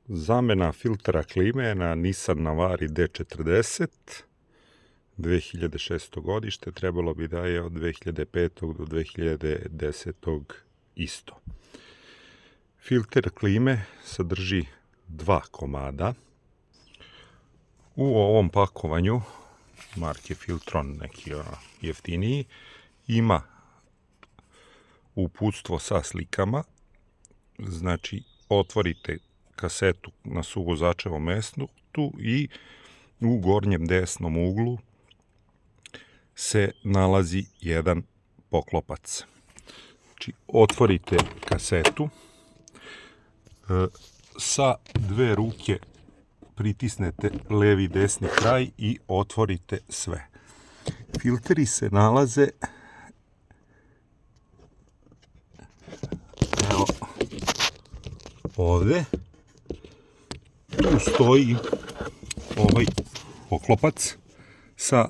Zamena filtera klime na Nissan Navara D40, 2006. godište, trebalo bi da je od 2005. do 2010. isto. Filter klime sadrži 2 komada. U ovom pakovanju, marke Filtron, neki jeftiniji, ima uputstvo sa slikama. Znači, otvorite kasetu na suvozačevom mestu i u gornjem desnom uglu se nalazi jedan poklopac. Znači, otvorite kasetu, sa 2 ruke pritisnete levi i desni kraj i otvorite sve. Filteri se nalaze evo ovde. Tu stoji ovaj poklopac sa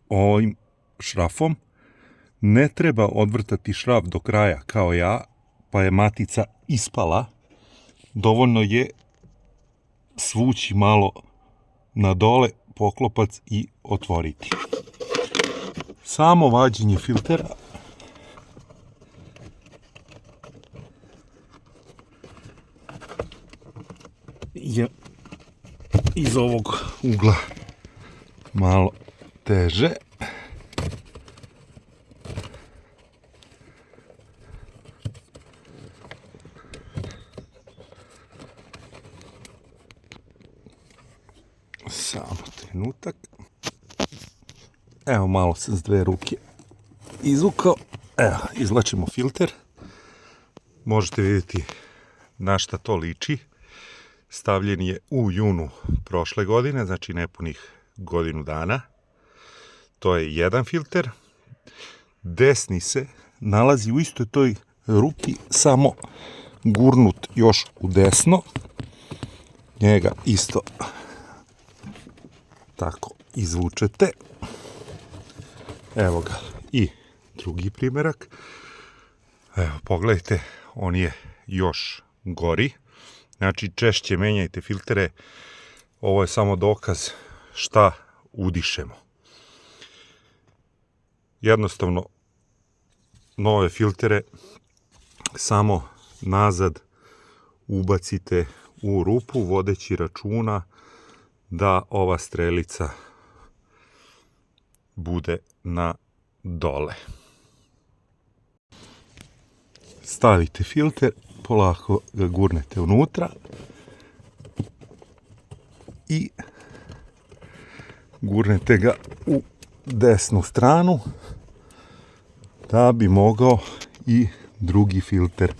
ovim šrafom. Ne treba odvrtati šraf do kraja kao ja, pa je matica ispala. Dovoljno je svući malo na dole poklopac i otvoriti. Samo vađenje filtera je iz ovog ugla malo teže. Samo trenutak. Evo, malo sam s 2 ruke izvukao. Evo, izvlačimo filter. Možete vidjeti na šta to liči. Stavljen je u junu prošle godine, znači nepunih godinu dana. To je jedan filter. Desni se nalazi u istoj toj ruki, samo gurnut još u desno. Njega isto tako izvučete. Evo ga i drugi primjerak. Evo, pogledajte, on je još gori. Znači, češće menjajte filtere. Ovo je samo dokaz šta udišemo. Jednostavno, nove filtere samo nazad ubacite u rupu, vodeći računa da ova strelica bude na dole. Stavite filter, polako ga gurnete unutra i gurnete ga u desnu stranu da bi mogao i drugi filter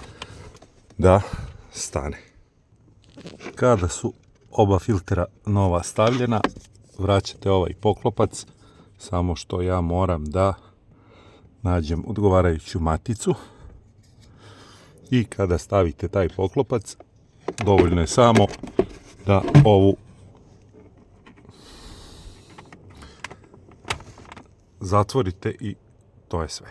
da stane. Kada su oba filtera nova stavljena, vraćate ovaj poklopac, samo što ja moram da nađem odgovarajuću maticu. I kada stavite taj poklopac, dovoljno je samo da ovu zatvorite i to je sve.